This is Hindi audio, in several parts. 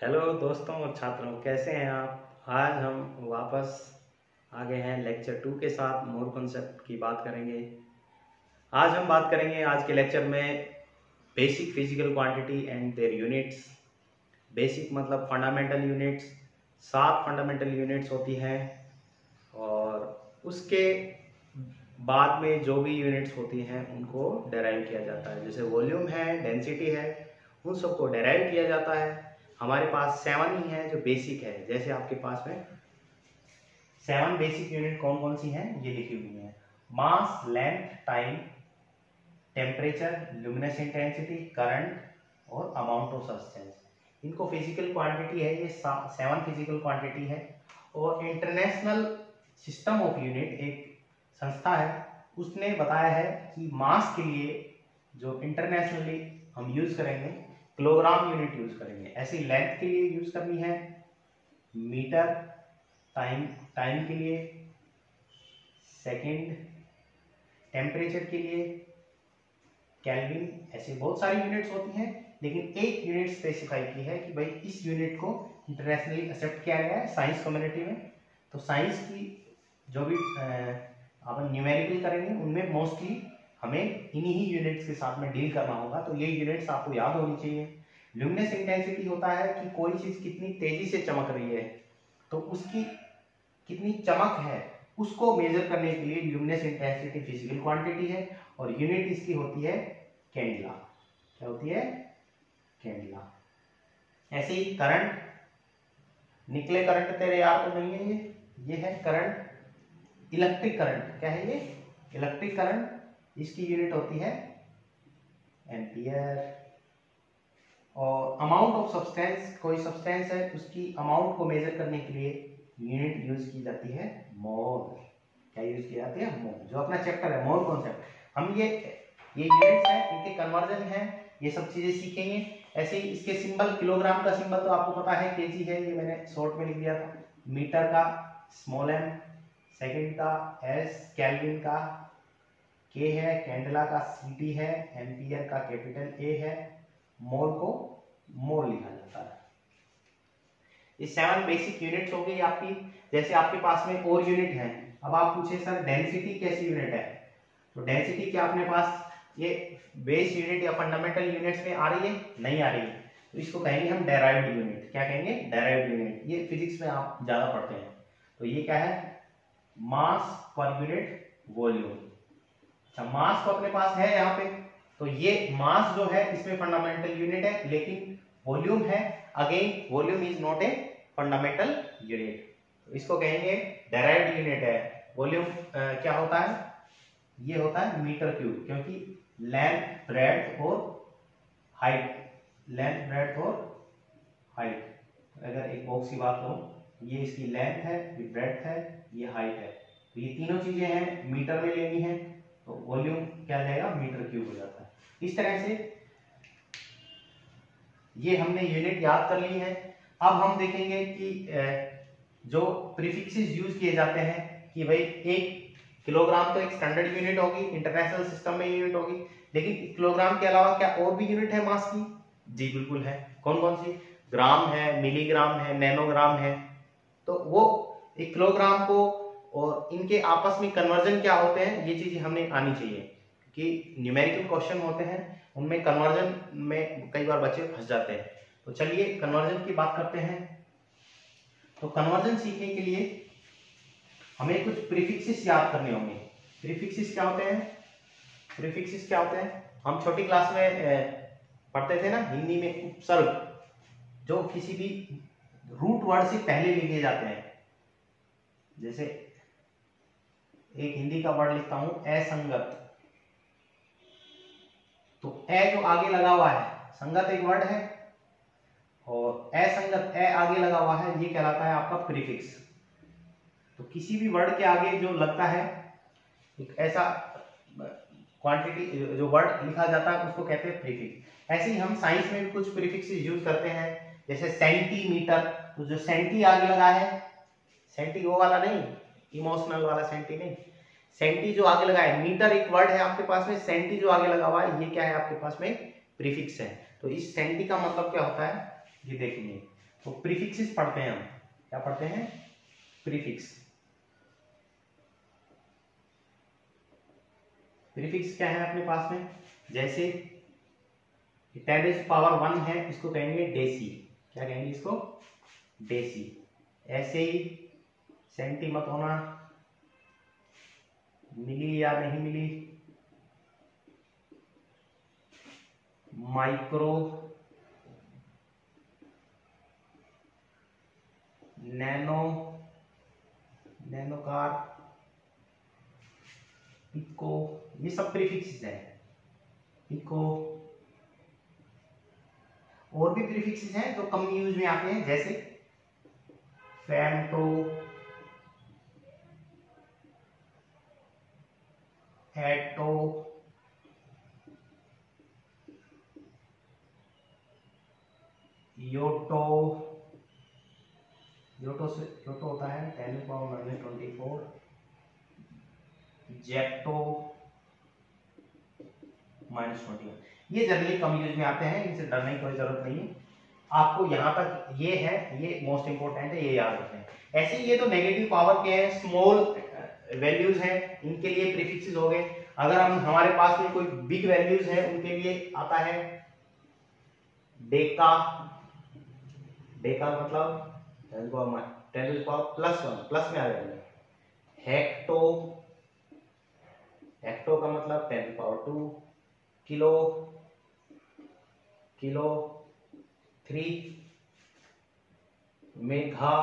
हेलो दोस्तों और छात्रों, कैसे हैं आप। आज हम वापस आ गए हैं लेक्चर 2 के साथ। मोर कॉन्सेप्ट की बात करेंगे। आज हम बात करेंगे आज के लेक्चर में basic physical quantity and their units. Basic मतलब फंडामेंटल यूनिट्स। 7 फंडामेंटल यूनिट्स होती हैं और उसके बाद में जो भी यूनिट्स होती हैं उनको डेराइव किया जाता है। जैसे वॉल्यूम है, डेंसिटी है, उन सबको डेराइव किया जाता है। हमारे पास 7 ही है जो बेसिक है। जैसे आपके पास में 7 बेसिक यूनिट कौन कौन सी हैं ये लिखी हुई हैं। Mass, length, time, temperature, luminous intensity, current और अमाउंट ऑफ सब्सटेंस। इनको फिजिकल क्वांटिटी है, ये 7 फिजिकल क्वांटिटी है। और इंटरनेशनल सिस्टम ऑफ यूनिट एक संस्था है, उसने बताया है कि मास के लिए जो इंटरनेशनली हम यूज करेंगे किलोग्राम यूनिट यूज करेंगे। ऐसे लेंथ के लिए यूज करनी है मीटर, टाइम के लिए सेकंड, टेम्परेचर के लिए केल्विन। ऐसे बहुत सारी यूनिट्स होती हैं, लेकिन एक यूनिट स्पेसिफाई की है कि भाई इस यूनिट को इंटरनेशनली एक्सेप्ट किया गया है साइंस कम्युनिटी में। तो साइंस की जो भी अपन न्यूमेरिकल करेंगे उनमें मोस्टली हमें इन्हीं ही यूनिट्स के साथ में डील करना होगा। तो ये यूनिट्स आपको याद होनी चाहिए। ल्यूमिनेस इंटेंसिटी होता है कि कोई चीज कितनी तेजी से चमक रही है, तो उसकी कितनी चमक है उसको मेजर करने के लिए ल्यूमिनेस इंटेंसिटी फिजिकल क्वांटिटी है। और यूनिट इसकी होती है कैंडला। क्या होती है? कैंडला। ऐसे ही करंट, निकले करंट तेरे यार तो नहीं है, ये है करंट। इलेक्ट्रिक करंट क्या है? ये इलेक्ट्रिक करंट। इसकी यूनिट होती है एम्पियर। और अमाउंट ऑफ सब्सटेंस, कोई सब्सटेंस है उसकी अमाउंट को मेजर करने के लिए यूनिट यूज की जाती है मोल। क्या यूज की जाती है? मोल। जो अपना चैप्टर है मोल कॉन्सेप्ट, हम ये यूनिट्स हैं, इनके कन्वर्जन है, ये सब चीजें सीखेंगे। ऐसे ही इसके सिंबल, किलोग्राम का सिंबल तो आपको पता है केजी है, ये मैंने शॉर्ट में लिख दिया था। मीटर का स्मॉल एम, सेकंड का एस, केल्विन का के है, कैंडला का सीटी है, एम्पियर का कैपिटल ए है, मोल को मोल लिखा जाता है। ये 7 बेसिक यूनिट्स हो गई आपकी। जैसे आपके पास में और यूनिट है। अब आप पूछे सर डेंसिटी कैसी यूनिट है, तो डेंसिटी क्या अपने पास ये बेस यूनिट या फंडामेंटल यूनिट्स में आ रही है? नहीं आ रही है। तो इसको कहेंगे हम डेराइव्ड यूनिट। क्या कहेंगे? Derived unit. ये फिजिक्स में आप ज्यादा पढ़ते हैं। तो ये क्या है? मास पर यूनिट वॉल्यूम। अच्छा, मास तो अपने पास है यहाँ पे, तो ये मास जो है इसमें फंडामेंटल यूनिट है, लेकिन वॉल्यूम है, again volume is not a fundamental unit. तो इसको कहेंगे डेराइव्ड यूनिट है। वॉल्यूम क्या होता है? ये होता है मीटर क्यूब, क्योंकि लेंथ, ब्रेड्थ और हाइट, लेंथ, ब्रेड्थ और हाइट। अगर एक बॉक्स की बात करूं, ये इसकी लेंथ है, ये ब्रेड्थ है, ये हाइट है, तो ये तीनों चीजें हैं मीटर में लेनी है, तो वॉल्यूम क्या जाएगा? मीटर क्यूब हो जाता है। इस तरह से ये हमने यूनिट याद कर ली है। अब हम देखेंगे कि जो प्रीफिक्सेस यूज किए जाते हैं कि भाई 1 किलोग्राम तो एक स्टैंडर्ड यूनिट होगी, इंटरनेशनल सिस्टम में यूनिट होगी, लेकिन किलोग्राम के अलावा क्या और भी यूनिट है मास की? जी बिल्कुल है। कौन कौन सी? ग्राम है, मिलीग्राम है, नैनोग्राम है। तो वो 1 किलोग्राम को और इनके आपस में कन्वर्जन क्या होते हैं, ये चीज हमें आनी चाहिए कि न्यूमेरिकल क्वेश्चन होते हैं उनमें कन्वर्जन में कई बार बच्चे फंस जाते हैं। तो चलिए कन्वर्जन की बात करते हैं। तो कन्वर्जन सीखने के लिए हमें कुछ प्रीफिक्सेस याद करने होंगे। प्रीफिक्सेस क्या होते हैं? प्रीफिक्सेस क्या होते हैं? हम छोटी क्लास में पढ़ते थे ना हिंदी में, उपसर्ग, जो किसी भी रूट वर्ड से पहले लिखे जाते हैं। जैसे एक हिंदी का वर्ड लिखता हूं असंगत, तो ए जो आगे लगा हुआ है, संगत एक वर्ड है, और असंगत ए आगे लगा हुआ है, ये कहलाता है आपका प्रीफिक्स। तो किसी भी वर्ड के आगे जो लगता है एक ऐसा क्वांटिटी, जो वर्ड लिखा जाता है उसको कहते हैं प्रीफिक्स। ऐसे ही हम साइंस में भी कुछ प्रीफिक्सेस यूज करते हैं। जैसे सेंटीमीटर, तो जो सेंटी आगे लगा है, सेंटी वो वाला नहीं, इमोशनल वाला सेंटी नहीं, सेंटी जो आगे लगा है। मीटर एक वर्ड है आपके पास में, सेंटी जो आगे लगा हुआ है ये क्या है? आपके पास में प्रीफिक्स है। तो इस सेंटी का मतलब क्या होता है ये देखेंगे। तो प्रीफिक्सेस पढ़ते हैं हम, क्या पढ़ते हैं? प्रीफिक्स। प्रीफिक्स क्या है अपने पास में? जैसे 10⁻1 है, इसको कहेंगे डेसी। क्या कहेंगे इसको? डेसी। ऐसे ही सेंटी मत होना, मिली या नहीं मिली, माइक्रो, नैनो, नैनोकार, पिको, ये सब प्रीफिक्सेस है। पिको। और भी प्रीफिक्सेस हैं जो कम यूज में आते हैं, जैसे फेमटो, एटो, योटो। योटो से योटो होता है 10⁻⁻24। जेप्टो -21। ये जनरली कम यूज में आते हैं, इनसे डरने की कोई जरूरत नहीं है। आपको यहाँ तक ये है, ये मोस्ट इंपोर्टेंट है, ये याद रखें। ऐसे ये तो नेगेटिव पावर के हैं, स्मॉल वैल्यूज हैं, इनके लिए प्रीफिक्सेस हो गए। अगर हम हमारे पास में कोई बिग वैल्यूज है, उनके लिए आता है डेका। डेका मतलब 10⁻+1, प्लस में आ जाएगा। हेक्टो, हेक्टो का मतलब 10⁻2। Kilo, kilo 3। मेघा,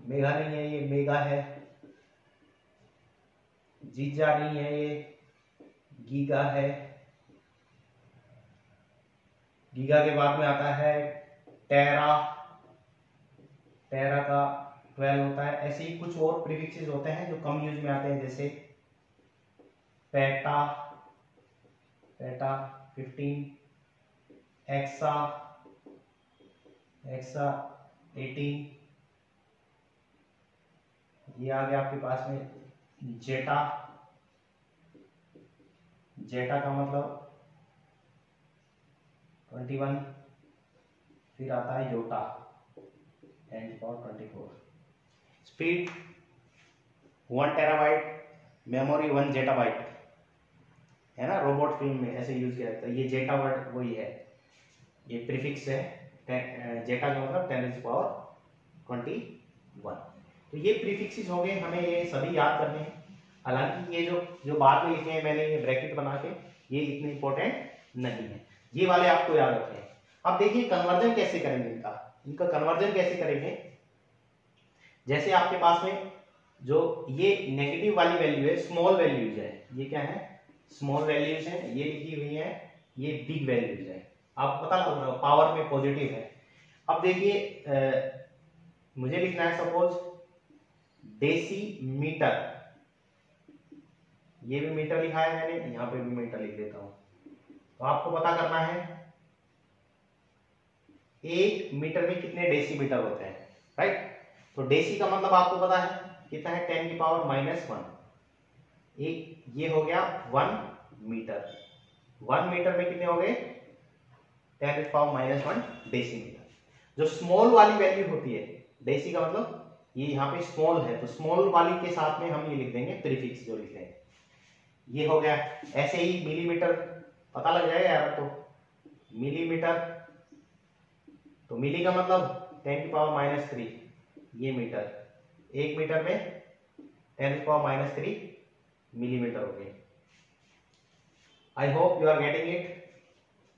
मेघा नहीं है ये, मेगा है। जीजा नहीं है ये, गीगा है। गीगा के बाद में आता है टेरा, टेरा का 12 होता है। ऐसे ही कुछ और प्रीफिक्सेस होते हैं जो कम यूज में आते हैं, जैसे पेटा, पेटा 15। AXA, AXA 18। ये आ गया आपके पास में जेटा, जेटा का मतलब 21। फिर आता है yotta 10⁻24। Speed 1 terabyte, memory 1 zettabyte है ना, रोबोट फिल्म में ऐसे यूज किया जाता है। ये जेटा वर्ड वही है, ये प्रीफिक्स है। जेटा का मतलब 10⁻21। तो ये प्रीफिक्सेस हो गए, हमें ये सभी याद करने हैं। हालांकि ये जो बाद में लिखे हैं मैंने ये ब्रैकेट बना के, ये इतने इंपॉर्टेंट नहीं है, ये वाले आपको याद रखने हैं। अब देखिए कन्वर्जन कैसे करेंगे इनका कन्वर्जन कैसे करेंगे। जैसे आपके पास में जो ये नेगेटिव वाली वैल्यू है, स्मॉल वैल्यूज है, ये क्या है? स्मॉल वैल्यूज है, ये लिखी हुई है, ये बिग वैल्यूज है। आपको पता लग रहा है पावर में पॉजिटिव है। अब देखिए मुझे लिखना है सपोज डेसीमीटर, ये भी मीटर लिखा है मैंने, यहां पे भी मीटर लिख देता हूं। तो आपको पता करना है 1 मीटर में कितने डेसीमीटर होते हैं, राइट? तो डेसी का मतलब आपको पता है कितना है, 10⁻⁻1। एक ये हो गया 1 मीटर। 1 मीटर में कितने हो गए? 10⁻⁻1 डेसीमीटर। जो स्मॉल वाली वैल्यू होती है, डेसी का मतलब ये यहाँ पे स्मॉल है, तो स्मॉल वाली के साथ में हम ये लिख देंगे प्रीफिक्स जो लिख देंगे। ये हो गया। ऐसे ही मिलीमीटर पता लग जाएगा यार, तो मिलीमीटर, तो मिली का मतलब 10⁻³ ये मीटर, 1 मीटर में 10⁻³ मिलीमीटर हो गए। I hope you are getting it.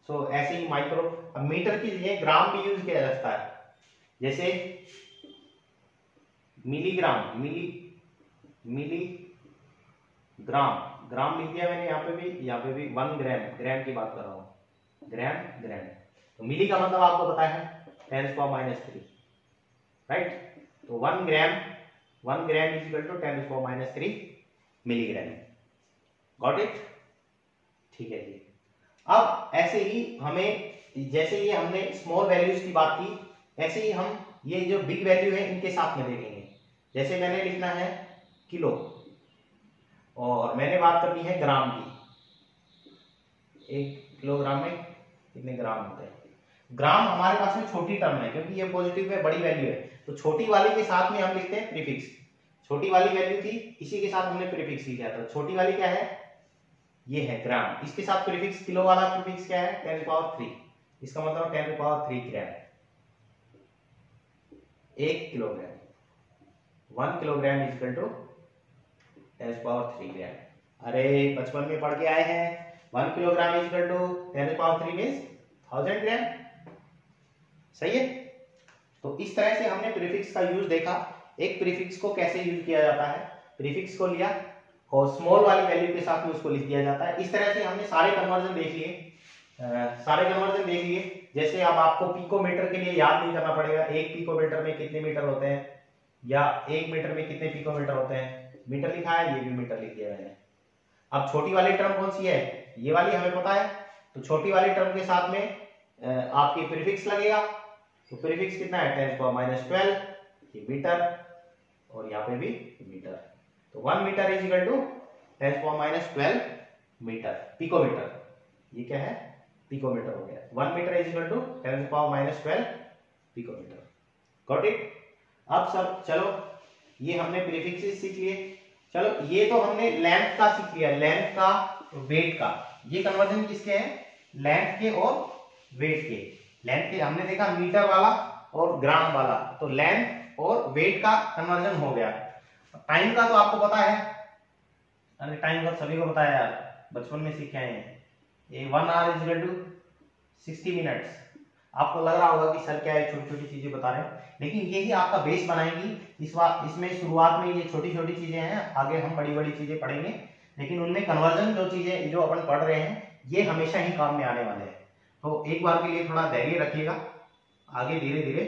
So ऐसे ही माइक्रो, अब मीटर के लिए ग्राम भी यूज किया जाता है, जैसे मिलीग्राम, मिलीग्राम, ग्राम लिख दिया मैंने यहाँ पे भी 1 ग्राम, ग्राम की बात कर रहा हूँ, ग्राम ग्राम। तो मिली का मतलब आपको पता है 10⁻³ राइट? तो 1 gram is equal to 10⁻³ milligram. Got it? ठीक है जी। अब ऐसे ही हमें, जैसे ये हमने स्मॉल वैल्यूज की बात की, ऐसे ही हम ये जो बिग वैल्यू है इनके साथ में देखेंगे। जैसे मैंने लिखना है किलो, और मैंने बात करनी है ग्राम की। 1 किलोग्राम में कितने ग्राम होते हैं? ग्राम हमारे पास में छोटी टर्म है क्योंकि ये पॉजिटिव है, बड़ी वैल्यू है, तो छोटी वाली के साथ में हम लिखते हैं प्रीफिक्स। छोटी वाली वैल्यू थी, इसी के साथ हमने प्रीफिक्स लिखा था। छोटी वाली क्या है, ये है ग्राम, इसके साथ प्रीफिक्स किलो वाला प्रीफिक्स क्या है 10⁻3, इसका मतलब 10⁻3 gram, 1 kilogram, 1 kilogram is equal to 10⁻3 gram. अरे बचपन में पढ़ के आए हैं 1 kilogram is equal to 10⁻3 means 1000 gram, सही है। तो इस तरह से हमने प्रीफिक्स का यूज देखा, एक प्रीफिक्स को कैसे यूज किया जाता है, प्रीफिक्स को लिया और स्मॉल वाली वैल्यू के साथ में उसको लिख दिया जाता है। इस तरह से हमने सारे कन्वर्जन देख लिए, जैसे अब आपको पिकोमीटर के लिए याद नहीं करना पड़ेगा, एक पिकोमीटर में कितने मीटर होते हैं या 1 मीटर में कितने पिकोमीटर होते हैं, मीटर लिखा है, ये भी मीटर लिख दिया मैंने। अब छोटी वाली टर्म कौन सी है, ये वाली हमें पता है, तो छोटी वाली टर्म के साथ में आपकी प्रीफिक्स लगेगा, तो प्रीफिक्स कितना है 10⁻12, ये मीटर, और यहाँ पे भी मीटर, तो 1 metre is equal to 10⁻12 metre, picometre, ये क्या है पिकोमीटर हो गया। 1 metre is equal to 10⁻12 picometre, got it. अब सब चलो ये हमने प्रीफिक्सेस सीख लिए, चलो ये तो हमने लेंथ का सीख लिया, लेंथ का वेट का, ये कन्वर्जन किसके हैं, लेंथ के और वेट के। लेंथ के हमने देखा मीटर वाला और ग्राम वाला, तो लेंथ और वेट का कन्वर्जन हो गया। टाइम का तो आपको पता है, अरे टाइम का सभी को पता है यार, बचपन में सीखे आए हैं, ये 1 hour is equal to 60 minutes. आपको लग रहा होगा कि सर क्या है छोटी छोटी चीजें बता रहे हैं, लेकिन ये ही आपका बेस बनाएंगी। इसमें शुरुआत में ये छोटी छोटी चीजें हैं, आगे हम बड़ी बड़ी चीजें पढ़ेंगे, लेकिन उनमें कन्वर्जन जो चीजें जो अपन पढ़ रहे हैं ये हमेशा ही काम में आने वाले हैं। तो एक बार के लिए थोड़ा धैर्य रखिएगा, आगे धीरे धीरे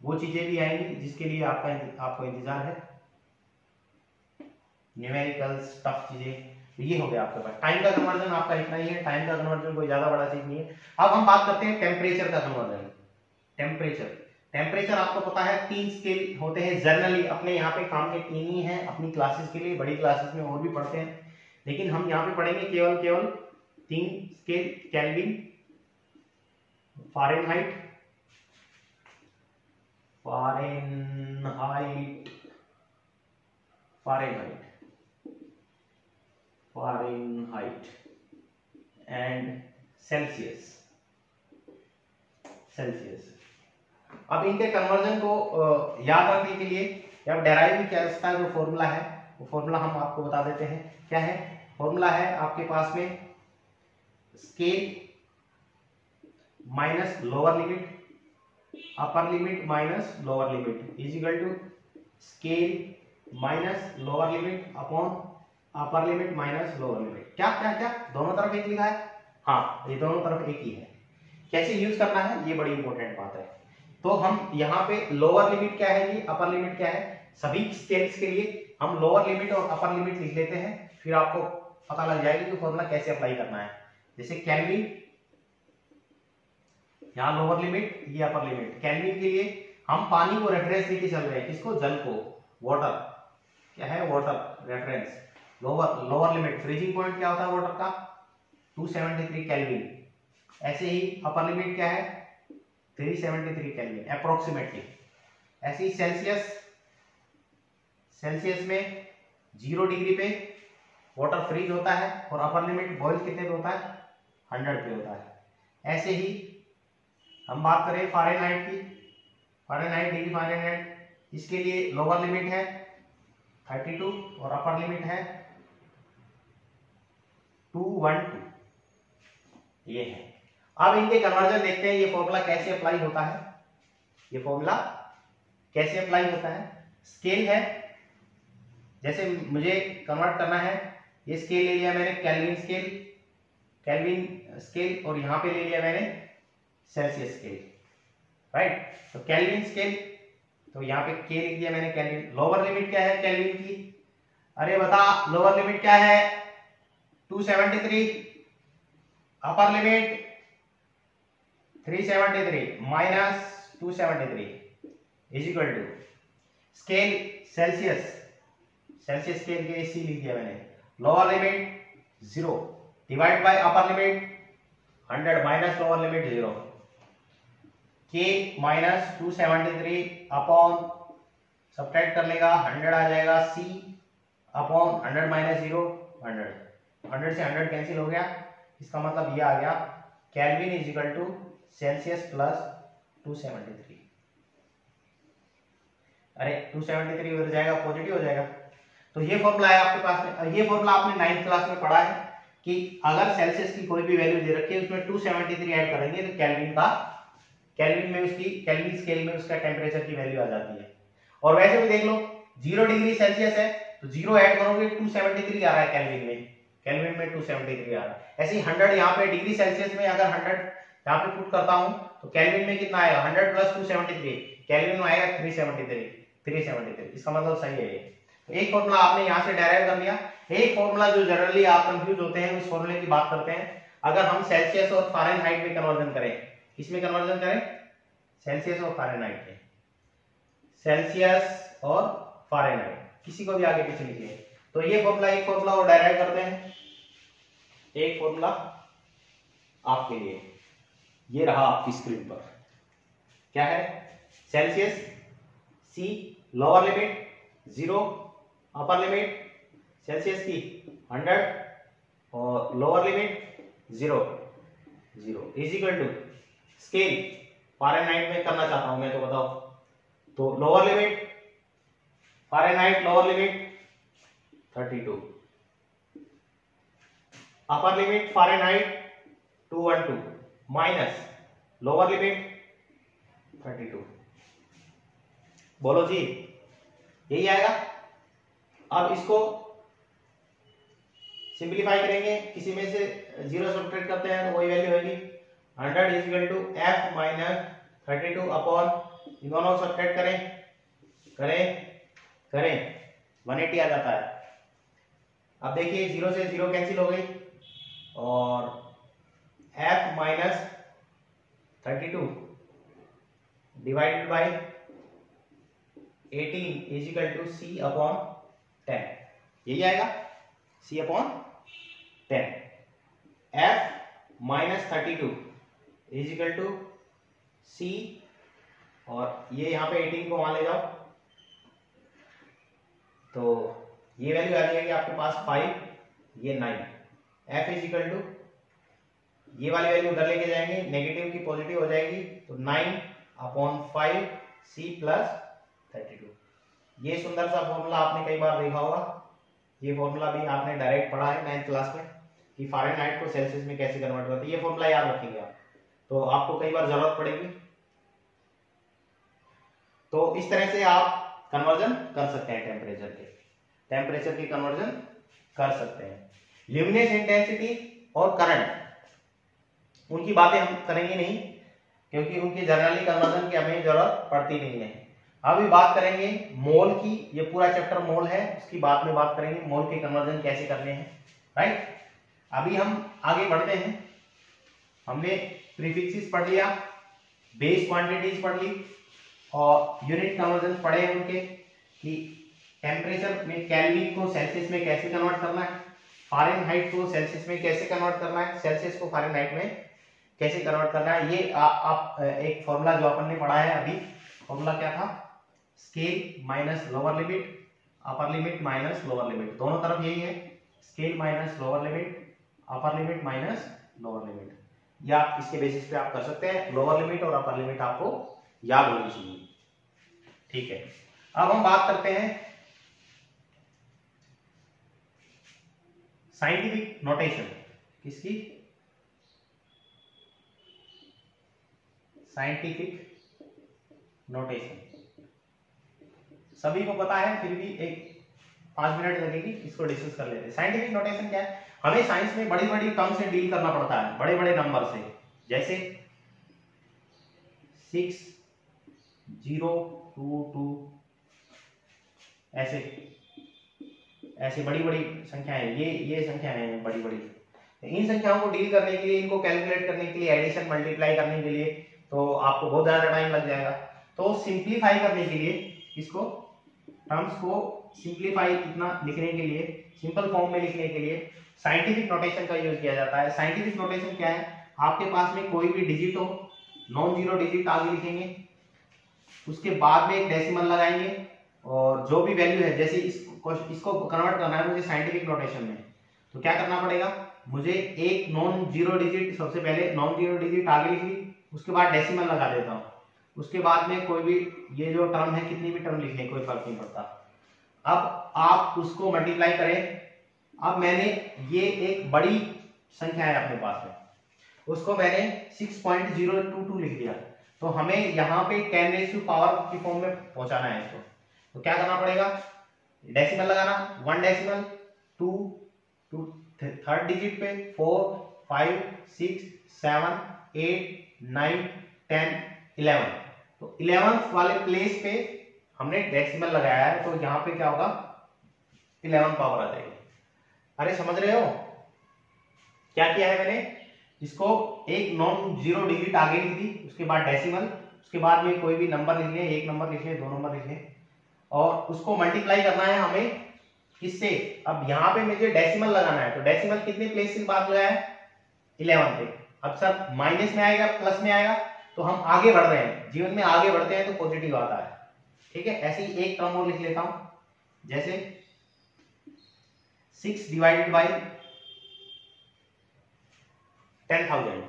वो चीजें भी आएंगी जिसके लिए आपको इंतजार है, न्यूमेरिकल्स टफ चीजें। तो ये हो गया आपके पास टाइम का कन्वर्जन, आपका इतना ही है, टाइम का कन्वर्जन कोई ज्यादा बड़ा चीज नहीं है। अब हम बात करते हैं टेम्परेचर का कन्वर्जन। टेम्परेचर आपको पता है 3 स्केल होते हैं जनरली, अपने यहाँ पे काम के 3 ही हैं अपनी क्लासेस के लिए, बड़ी क्लासेस में और भी पढ़ते हैं, लेकिन हम यहाँ पे पढ़ेंगे केवल 3 scale, kelvin, Fahrenheit and Celsius. अब इनके कन्वर्जन को याद रखने के लिए या डेराइव किया जाता है, जो फॉर्मूला है वो फॉर्मूला हम आपको बता देते हैं। क्या है फॉर्मूला, है आपके पास में scale minus lower limit, upper limit minus lower limit is equal to scale minus lower limit upon upper limit minus lower limit. क्या क्या क्या दोनों तरफ एक लिखा है, हाँ ये दोनों तरफ एक ही है। कैसे यूज करना है ये बड़ी इंपॉर्टेंट बात है। तो हम यहाँ पे लोअर लिमिट क्या है, ये अपर लिमिट क्या है, सभी स्केल्स के लिए हम लोअर लिमिट और अपर लिमिट लिख लेते हैं, फिर आपको पता लग जाएगा कि फॉर्मूला कैसे अप्लाई करना है। जैसे केल्विन, यहाँ लोअर लिमिट, ये अपर लिमिट। केल्विन के लिए हम पानी को रेफरेंस लेके चल रहे हैं, किसको, जल को, वाटर, क्या है water reference. Lower limit freezing point क्या होता है वाटर का 273 केल्विन। ऐसे ही अपर लिमिट क्या है 373 केल्विन अप्रोक्सीमेटली। ऐसे ही सेल्सियस में 0 डिग्री पे वाटर फ्रीज होता है और अपर लिमिट बॉइल कितने पे होता है 100 पे होता है। ऐसे ही हम बात करें फ़ारेनहाइट की, फ़ारेनहाइट डिग्री फ़ारेनहाइट, इसके लिए लोअर लिमिट है 32 और अपर लिमिट है 212, ये है। अब इनके कन्वर्जन देखते हैं, ये फॉर्मूला कैसे अप्लाई होता है, स्केल है, जैसे मुझे कन्वर्ट करना है, ये स्केल ले लिया मैंने केल्विन स्केल और यहां पे ले लिया मैंने सेल्सियस स्केल, राइट। तो केल्विन स्केल, तो यहाँ पे के लिख दिया मैंने केल्विन। लोअर लिमिट क्या है केल्विन की, अरे बता लोअर लिमिट क्या है 273, upper limit 373 minus 273 is equal to scale Celsius scale के सी लिख दिया मैंने, lower limit 0 divide by upper limit 100 minus lower limit 0, के माइनस 273 अपॉन सब्ट्रैक्ट कर लेगा 100 आ जाएगा, सी अपॉन 100 माइनस 0 100 से 100 कैंसिल हो गया। इसका मतलब ये आ गया Kelvin is equal to Celsius plus 273। अरे 273 उधर जाएगा, पॉजिटिव हो जाएगा। तो ये फॉर्मूला है आपके पास में। ये फॉर्मूला आपने 9th क्लास में पढ़ा है कि अगर सेल्सियस की कोई भी वैल्यू दे रखी है उसमें 273 ऐड करेंगे तो केल्विन में उसकी केल्विन स्केल में उसका टेम्परेचर की वैल्यू आ जाती है। और वैसे भी देख लो 0 डिग्री सेल्सियस है तो 0 ऐड करोगे 273 आ रहा है केल्विन में 273 आ रहा है। ऐसे ही 100 यहाँ पे डिग्री सेल्सियस में अगर 100 यहाँ पे पुट करता हूं तो केल्विन में कितना आएगा 100 प्लस 273, केल्विन में आएगा 373। इसका मतलब सही है ये। तो एक फॉर्मूला आपने यहाँ से डेराइव कर लिया। एक फॉर्मूला जो जनरली आप कंफ्यूज होते हैं उस फॉर्मूले की बात करते हैं। अगर हम सेल्सियस और फारेनहाइट में कन्वर्जन करें, किसमें कन्वर्जन करें? सेल्सियस और फारेनहाइट में। सेल्सियस और फारेनहाइट किसी को भी आगे पीछे लिखिए। तो ये फॉर्मूला एक फॉर्मूला और डेराइव करते हैं। एक फॉर्मूला आपके लिए ये रहा आपकी स्क्रीन पर, क्या है? Celsius C lower limit 0, upper limit Celsius की 100 और lower limit 0 is equal to scale Fahrenheit में करना चाहता हूं मैं, तो बताओ। तो lower limit Fahrenheit lower limit 32, upper limit Fahrenheit 212 minus lower limit 32। बोलो जी, यही आएगा। अब इसको सिंपलीफाई करेंगे, किसी में से 0 सब्ट्रैक्ट करते हैं तो वही वैल्यू होगी 100 is equal to f minus 32 upon, इन दोनों को सब्ट्रैक्ट करें 180 आ जाता है। अब देखिए 0 से 0 कैंसिल हो गई और f minus 32 divided by 18 is equal to c upon 10, यही आएगा c upon 10। f minus 32 is equal to c, और ये यहाँ पे 18 को वहां ले जाओ तो ये वैल्यू आ जाएगी आपके पास 5, ये 9। f इज इक्वल टू ये वाली वैल्यू उधर लेके जाएंगे, नेगेटिव की पॉजिटिव हो जाएगी तो 9 अपॉन 5 c प्लस 32। ये सुंदर सा फॉर्मूला आपने कई बार देखा होगा। ये फॉर्मूला भी आपने डायरेक्ट पढ़ा है 9th क्लास में कि फारेनहाइट को सेल्सियस में कैसे कन्वर्ट करते हैं। ये फॉर्मूला याद रखेंगे आप, तो आपको कई बार जरूरत पड़ेगी। तो इस तरह से आप कन्वर्जन कर सकते हैं, टेम्परेचर की कन्वर्जन कर सकते हैं। ल्यूमिनेस इंटेंसिटी और करंट, उनकी बातें हम करेंगे नहीं क्योंकि उनकी जनरली कन्वर्जन की हमें जरूरत पड़ती नहीं है। अभी बात करेंगे मोल की, ये पूरा चैप्टर मोल है, उसकी बाद में बात करेंगे मोल के कन्वर्जन कैसे करने हैं, राइट। अभी हम आगे बढ़ते हैं। हमने प्रीफिक्सेस पढ़ लिया, बेस क्वांटिटीज पढ़ ली और यूनिट कन्वर्जन पढ़े हैं उनके, कि टेम्परेचर में केल्विन को सेल्सियस में कैसे कन्वर्ट करना है, फारेनहाइट को सेल्सियस में कैसे कन्वर्ट करना है, सेल्सियस को फारेनहाइट में कैसे कन्वर्ट करना है। ये आप एक फॉर्मूला जो अपन ने पढ़ा है अभी, फॉर्मूला क्या था? Scale minus lower limit, upper limit minus lower limit, दोनों तरफ यही है, scale minus lower limit, upper limit minus lower limit. या इसके बेसिस पे आप कर सकते हैं, लोअर लिमिट और अपर लिमिट आपको याद होनी चाहिए, ठीक है। अब हम बात करते हैं साइंटिफिक नोटेशन, किसकी? साइंटिफिक नोटेशन सभी को पता है, फिर भी एक 5 मिनट लगेगी, इसको डिस्कस कर लेते हैं। साइंटिफिक नोटेशन क्या है? हमें साइंस में बड़ी बड़ी टर्म से डील करना पड़ता है, बड़े बड़े नंबर से, जैसे 6 0 2 2, ऐसे बड़ी बड़ी संख्याएं, ये संख्याएं हैं बड़ी बड़ी। इन संख्याओं को डील करने के लिए, इनको कैलकुलेट करने के लिए, एडिशन मल्टीप्लाई करने के लिए तो आपको बहुत ज्यादा टाइम लग जाएगा। तो सिंप्लीफाई करने के लिए, इसको टर्म्स को सिंप्लीफाई इतना लिखने के लिए, सिंपल फॉर्म में लिखने के लिए साइंटिफिक नोटेशन का यूज किया जाता है। साइंटिफिक नोटेशन क्या है? आपके पास में कोई भी डिजिट हो, नॉन जीरो डिजिट आगे लिखेंगे, उसके बाद में एक डेसिमल लगाएंगे और जो भी वैल्यू है, जैसे इसको कन्वर्ट करना है मुझे साइंटिफिक नोटेशन में, तो क्या करना पड़ेगा, मुझे एक नॉन जीरो डिजिट, सबसे पहले नॉन जीरो डिजिट आगे लिख ली, उसके बाद डेसिमल लगा देता हूँ, उसके बाद में कोई भी ये जो टर्म है, कितनी भी टर्म लिख लें कोई फर्क नहीं पड़ता। अब आप उसको मल्टीप्लाई करें। अब मैंने ये एक बड़ी संख्या है अपने पास में, उसको मैंने 6.022 लिख दिया, तो हमें यहाँ पे 10 रेज़ टू पावर की फॉर्म में पहुंचाना है इसको। तो क्या करना पड़ेगा, डेसिमल लगाना, 1 डेसिमल, 2 टू थर्ड डिजिट पे, 4 5 6 7 8 9 10 11, तो 11th वाले प्लेस पे हमने डेसिमल लगाया है, तो यहाँ पे क्या होगा, 11 पावर आ जाएगी। अरे समझ रहे हो क्या किया है मैंने, इसको एक नॉन जीरो डिजिट आगे लिख दी, उसके बाद डेसिमल, उसके बाद में कोई भी नंबर लिख लें, 1 नंबर लिख लें, 2 नंबर लिख लें, और उसको मल्टीप्लाई करना है हमें किससे, अब यहाँ पे मुझे डेसिमल लगाना है, तो डेसिमल कितने प्लेस के बाद लगाया है, 11 पे। अब सर माइनस में आएगा प्लस में आएगा, तो हम आगे बढ़ रहे हैं, जीवन में आगे बढ़ते हैं तो पॉजिटिव आता है, ठीक है। ऐसे ही एक टर्म और लिख लेता हूं, जैसे 6 डिवाइडेड बाई 10,000।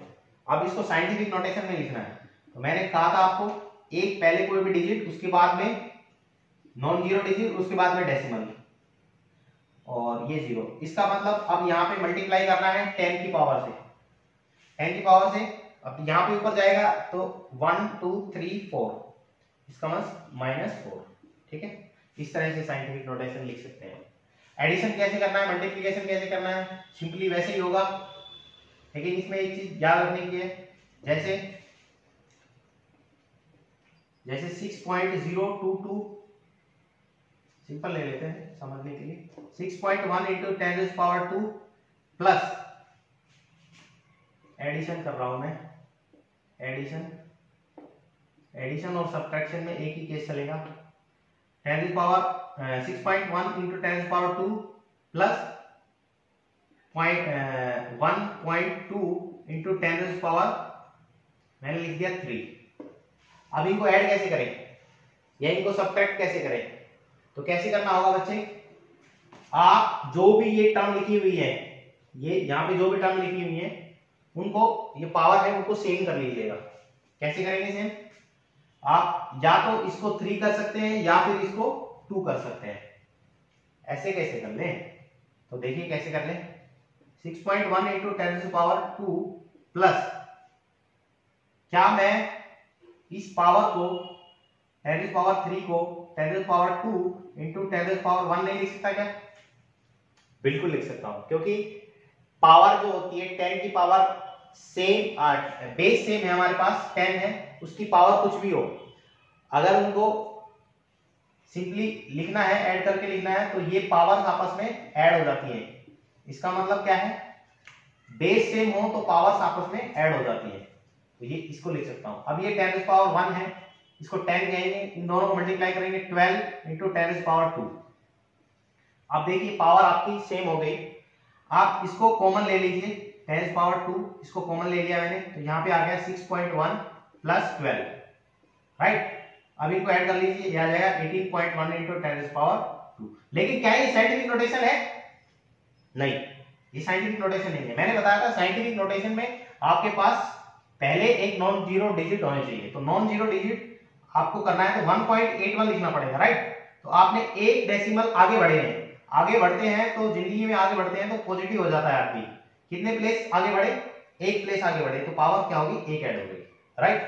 अब इसको साइंटिफिक नोटेशन में लिखना है, तो मैंने कहा था आपको, एक पहले कोई भी डिजिट, उसके बाद में नॉन जीरो डिजिट, उसके बाद में डेसिमल, और ये जीरो। इसका मतलब अब यहाँ पे मल्टीप्लाई करना है 10 की पावर से, 10 की पावर से, अब यहाँ पे ऊपर जाएगा तो 1 2 3 4, इसका मतलब -4, ठीक है। इस तरह से साइंटिफिक नोटेशन लिख सकते हैं। एडिशन कैसे करना है, मल्टीप्लिकेशन कैसे करना है, सिंपली वैसे ही होगा, लेकिन इसमें एक चीज याद रखने की है, जैसे 6.022 सिंपल ले लेते हैं समझने के लिए, 6.1 इंटू 10⁻², प्लस एडिशन कर रहा हूं मैं, एडिशन और सब्ट्रैक्शन में एक ही केस चलेगा, 6.1 इंटू 10⁻² प्लस 1.2 इंटू 10⁻, मैंने लिख दिया 3। अब इनको ऐड कैसे करें या इनको सब्ट्रैक्ट कैसे करें, तो कैसे करना होगा बच्चे, आप जो भी ये टर्म लिखी हुई है, ये यहाँ पे जो भी टर्म लिखी हुई है, उनको, ये पावर है, उनको सेम कर लीजिएगा। कैसे करेंगे सेम, आप या तो इसको 3 कर सकते हैं या फिर इसको 2 कर सकते हैं। ऐसे कैसे कर लें, तो देखिए कैसे कर लें, 6.1 इंटू 10⁻² प्लस, क्या मैं इस पावर को 10⁻³ को 10⁻² इंटू 10⁻1 नहीं लिख सकता क्या, बिल्कुल लिख सकता हूं, क्योंकि पावर जो होती है 10 की पावर सेम, बेस सेम है हमारे पास 10 है, उसकी पावर कुछ भी हो, अगर उनको सिंपली लिखना है, ऐड करके लिखना है, तो ये पावर आपस में ऐड हो जाती है। इसका मतलब क्या है, बेस सेम हो तो पावर्स आपस में ऐड हो जाती है, तो ये इसको लिख सकता हूं। अब ये 10⁻1 है, इसको 10 कहेंगे, इन दोनों को मल्टीप्लाई करेंगे 12 इंटू 10⁻²। अब देखिए पावर आपकी सेम हो गई, आप इसको कॉमन ले लीजिए, 10⁻², इसको कॉमन ले लिया मैंने, तो यहाँ पे आ गया 6.1 प्लस 12, राइट। अब इनको ऐड कर लीजिए, यह आ जाएगा 18.1 इंटू 10⁻²। लेकिन क्या ये साइंटिफिक नोटेशन है, नहीं, ये साइंटिफिक नोटेशन नहीं है। मैंने बताया था साइंटिफिक नोटेशन में आपके पास पहले एक नॉन जीरो डिजिट होने चाहिए, तो नॉन जीरो डिजिट आपको करना है तो 1.81 लिखना पड़ेगा, राइट। तो आपने एक डेसिमल आगे बढ़े हैं, आगे बढ़ते हैं तो जिंदगी में आगे बढ़ते हैं तो पॉजिटिव हो जाता है आपकी, कितने प्लेस आगे बढ़े, एक प्लेस आगे बढ़े, तो पावर क्या होगी, एक ऐड हो गई, राइट।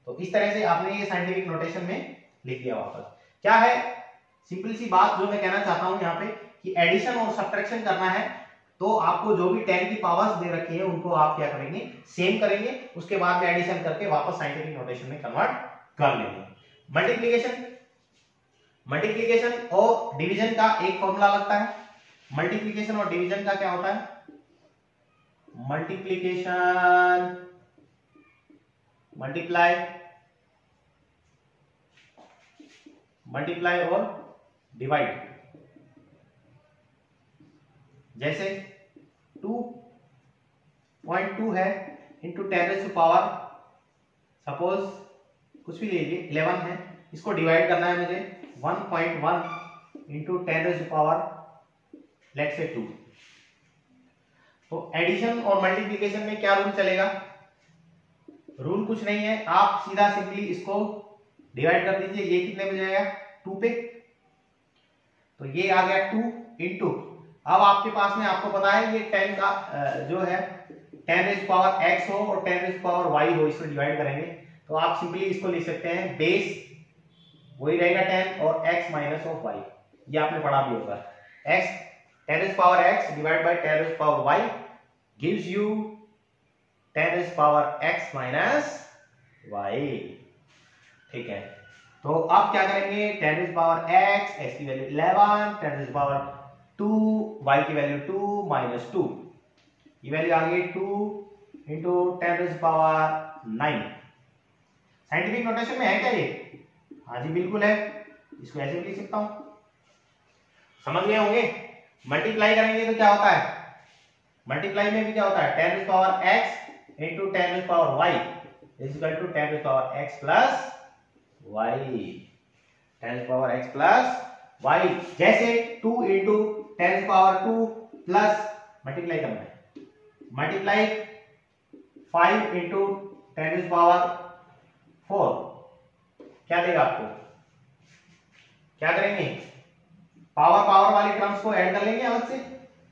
तो इस तरह से आपने ये साइंटिफिक नोटेशन में लिख दिया। वापस क्या है, सिंपल सी बात जो मैं कहना चाहता हूं यहाँ पे, कि एडिशन और सब्ट्रैक्शन करना है, तो आपको जो भी 10 की पावर्स दे रखी है उनको आप क्या करेंगे, सेम करेंगे, उसके बाद में एडिशन करके वापस साइंटिफिक नोटेशन में कन्वर्ट कर लेंगे। मल्टीप्लिकेशन और डिवीजन का एक फॉर्मूला लगता है। मल्टीप्लिकेशन और डिवीजन का क्या होता है, मल्टीप्लिकेशन मल्टीप्लाई और डिवाइड। जैसे 2.2 है इंटू 10⁻, सपोज कुछ भी ले लीजिए 11 है, इसको डिवाइड करना है मुझे 1.1 इंटू 10⁻, लेट्स से 2। तो एडिशन और मल्टीप्लिकेशन में क्या रूल चलेगा? रूल कुछ नहीं है, आप सीधा सिंपली इसको डिवाइड कर दीजिए। ये कितने में जाएगा? 2 पे। तो ये आ गया 2 इंटू, अब आपके पास में आपको पता है ये 10 का जो है 10⁻x हो और 10⁻y हो, इसको डिवाइड करेंगे तो आप सिंपली इसको लिख सकते हैं बेस वही रहेगा 10 और x माइनस ऑफ y। ये आपने पढ़ा भी होगा। x 10⁻x divide by 10⁻y gives you 10⁻x minus y। ठीक है, तो अब क्या करेंगे? 10⁻x, x की वैल्यू 11, 10⁻2, y की वैल्यू 2 माइनस 2, ये वैल्यू आ गई 2 इंटू 10⁻9। साइंटिफिक नोटेशन में है क्या ये? हाँ जी बिल्कुल है, इसको ऐसे भी लिख सकता हूं। समझ गए होंगे? मल्टीप्लाई करेंगे तो क्या होता है? मल्टीप्लाई में भी क्या होता है? 10⁻x into 10⁻y is equal to 10⁻x plus y। 10⁻x plus y, जैसे 2 इंटू 10⁻2 प्लस मल्टीप्लाई करना है, मल्टीप्लाई 5 इंटू 10⁻4 क्या देगा आपको? क्या करेंगे? पावर वाली टर्म्स को ऐड कर लेंगे अलग से।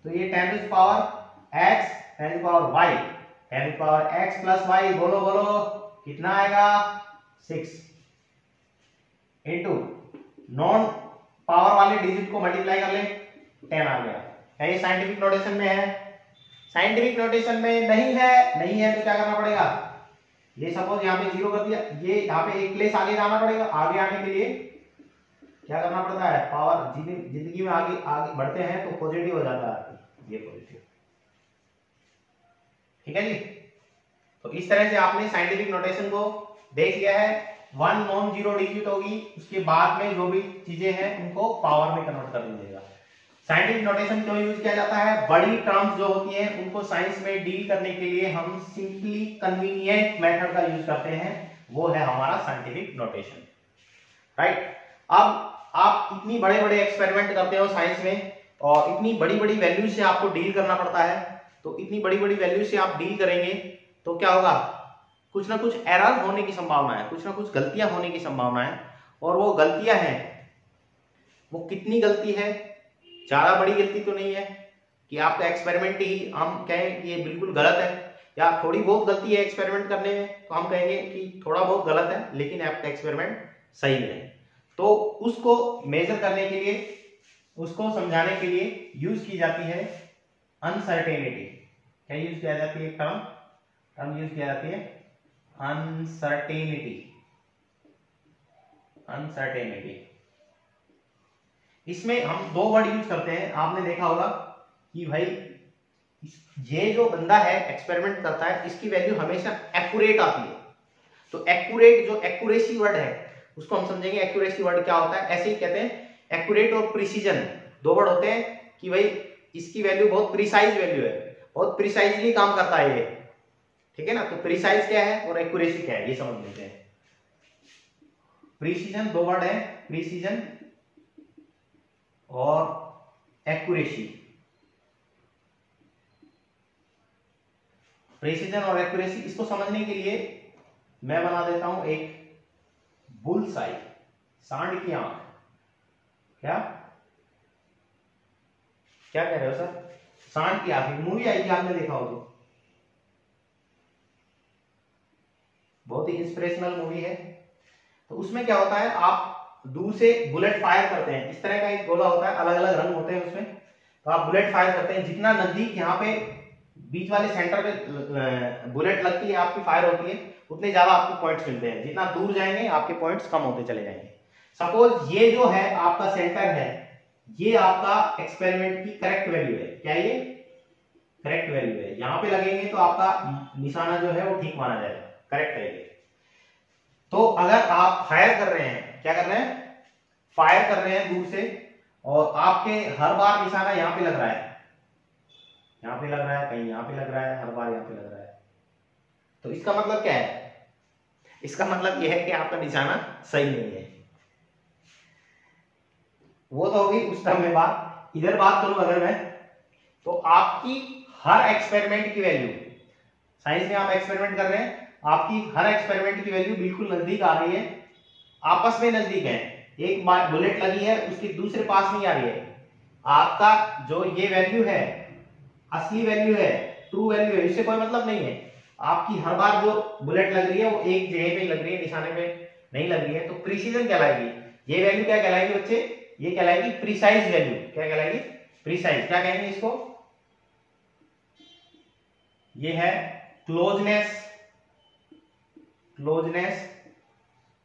तो ये 10⁻x 10⁻y 10⁻x plus y, बोलो बोलो कितना आएगा? 6 इंटू नॉन पावर वाले डिजिट को मल्टीप्लाई कर ले 10 आ गया। क्या ये साइंटिफिक नोटेशन में है? साइंटिफिक नोटेशन में नहीं है। नहीं है तो क्या करना पड़ेगा? ये सपोज यहाँ पे 0 कर दिया, ये यहाँ पे एक प्लेस आगे जाना पड़ेगा। आगे आने के लिए क्या करना पड़ता है? पावर, जिंदगी में आगे आगे बढ़ते हैं तो पॉजिटिव हो जाता है, ये पॉजिटिव। ठीक है जी। तो इस तरह से आपने साइंटिफिक नोटेशन को देख लिया है। 1 नॉन जीरो डिजिट होगी, उसके बाद में जो भी चीजें हैं उनको पावर में कन्वर्ट कर दीजिएगा। साइंटिफिक नोटेशन क्यों यूज किया जाता है? बड़ी टर्म्स जो होती हैं उनको साइंस में डील करने के लिए हम सिंपली कन्वीनियंट मेथड का यूज करते हैं, वो है हमारा साइंटिफिक नोटेशन। राइट। अब आप इतनी बड़े बड़े एक्सपेरिमेंट करते हो साइंस में और इतनी बड़ी बड़ी वैल्यू से आपको डील करना पड़ता है, तो इतनी बड़ी बड़ी वैल्यू से आप डील करेंगे तो क्या होगा? कुछ ना कुछ एरर होने की संभावना है, कुछ ना कुछ गलतियां होने की संभावना है। और वो गलतियां हैं, वो कितनी गलती है? ज्यादा बड़ी गलती तो नहीं है कि आपका एक्सपेरिमेंट ही हम कहें कि ये बिल्कुल गलत है, या थोड़ी बहुत गलती है एक्सपेरिमेंट करने में तो हम कहेंगे कि थोड़ा बहुत गलत है लेकिन आपका एक्सपेरिमेंट सही है। तो उसको मेजर करने के लिए, उसको समझाने के लिए यूज की जाती है अनसर्टेनिटी। क्या यूज किया जाती है? टर्म यूज किया जाती है अनसर्टेनिटी। अनसर्टेनिटी, इसमें हम 2 वर्ड यूज करते हैं। आपने देखा होगा कि भाई ये जो बंदा है एक्सपेरिमेंट करता है, इसकी वैल्यू हमेशा एक्यूरेट आती है। तो एक्यूरेट, जो एक्यूरेसी वर्ड है उसको हम समझेंगे। एक्यूरेसी वर्ड क्या होता है? ऐसे ही कहते हैं एक्यूरेट और प्रिसीजन, 2 वर्ड होते हैं कि भाई इसकी वैल्यू बहुत प्रिसाइज वैल्यू है, बहुत प्रिसाइजली काम करता है ये। ठीक है ना? तो प्रिसाइज क्या है और एक्यूरेसी क्या है ये समझ लेते हैं। प्रिसीजन 2 वर्ड है, प्रिसीजन और एक्यूरेसी। प्रिसीजन और एक्यूरेसी, इसको समझने के लिए मैं बना देता हूं एक बुलसाई, सांड की आंख। क्या क्या कह रहे हो सर? सांड की आंख, मूवी आई थी, आपने देखा हो तो, बहुत ही इंस्पिरेशनल मूवी है। तो उसमें क्या होता है, आप दूर से बुलेट फायर करते हैं, इस तरह का एक गोला होता है, अलग अलग रंग होते हैं उसमें, तो आप बुलेट फायर करते हैं। जितना नजदीक यहाँ पे बीच वाले सेंटर पे बुलेट लगती है, आपकी फायर होती है, उतने ज्यादा आपको पॉइंट्स मिलते हैं। जितना दूर जाएंगे आपके पॉइंट्स कम होते चले जाएंगे। सपोज ये जो है आपका सेंटर है, ये आपका एक्सपेरिमेंट की करेक्ट वैल्यू है। क्या ये करेक्ट वैल्यू है? यहाँ पे लगेंगे तो आपका निशाना जो है वो ठीक माना जाएगा, करेक्ट है ये। तो अगर आप फायर कर रहे हैं, क्या कर रहे हैं? फायर कर रहे हैं दूर से, और आपके हर बार निशाना यहाँ पे लग रहा है, यहाँ पे लग रहा है, कहीं यहाँ पे लग रहा है, हर बार यहाँ पे लग रहा है। तो इसका मतलब क्या है? इसका मतलब यह है कि आपका निशाना सही नहीं है। वो तो होगी उस टर्म में बात। इधर बात करूं अगर मैं, तो आपकी हर एक्सपेरिमेंट की वैल्यू, साइंस में आप एक्सपेरिमेंट कर रहे हैं, आपकी हर एक्सपेरिमेंट की वैल्यू बिल्कुल नजदीक आ रही है, आपस में नजदीक है। एक बार बुलेट लगी है, उसकी दूसरे पास नहीं आ रही है। आपका जो ये वैल्यू है, असली वैल्यू है, ट्रू वैल्यू है, इससे कोई मतलब नहीं है। आपकी हर बार जो बुलेट लग रही है वो एक जगह पे लग रही है, निशाने पे नहीं लग रही है, तो प्रिसीजन कहलाएगी। ये वैल्यू क्या कहलाएगी बच्चे? ये कहलाएगी प्रिसाइज वैल्यू। क्या कहलाएगी? प्रिसाइज। क्या कहेंगे इसको? ये है क्लोजनेस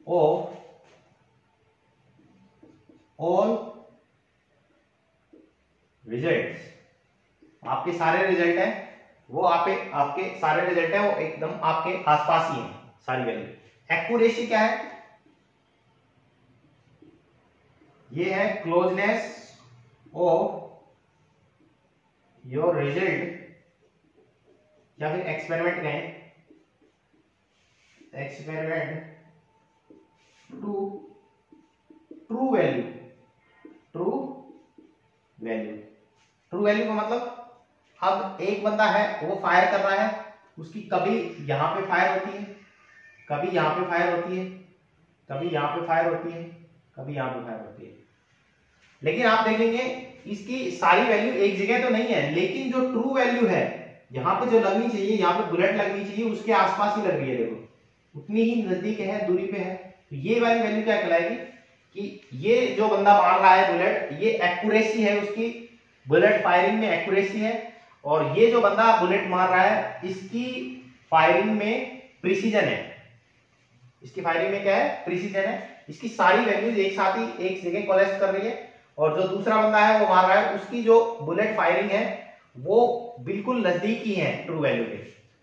ऑफ ऑल रिजल्ट्स। आपके सारे रिजल्ट है वो आपके सारे रिजल्ट है वो एकदम आपके आसपास ही है सारी वैल्यू। एक्यूरेसी क्या है? ये है क्लोजनेस ऑफ योर रिजल्ट, या फिर एक्सपेरिमेंट कहें, experiment to true value. True value का मतलब, अब एक बंदा है वो फायर कर रहा है, उसकी कभी यहां पे फायर होती है, कभी यहां पे फायर होती है, कभी यहां पे फायर होती है, कभी यहां पे फायर होती है। लेकिन आप देखेंगे इसकी सारी वैल्यू एक जगह तो नहीं है, लेकिन जो ट्रू वैल्यू है यहाँ पे जो लगनी चाहिए, यहाँ पे बुलेट लगनी चाहिए, उसके आसपास ही लग रही है। देखो उतनी ही नजदीक है, दूरी पे है। तो ये वाली वैल्यू क्या कहलाएगी? कि ये जो बंदा मार रहा है बुलेट, ये एक्यूरेसी है उसकी, बुलेट फायरिंग में एक्यूरेसी है। और ये जो बंदा बुलेट मार रहा है, इसकी फायरिंग में प्रिसीजन है। इसकी फायरिंग में क्या है? प्रिसीजन है। इसकी सारी वैल्यूज एक साथ ही एक जगह कोलेप्स कर रही है। और जो दूसरा बंदा है वो मार रहा है, उसकी जो बुलेट फायरिंग है वो बिल्कुल नजदीक ही है ट्रू वैल्यू के।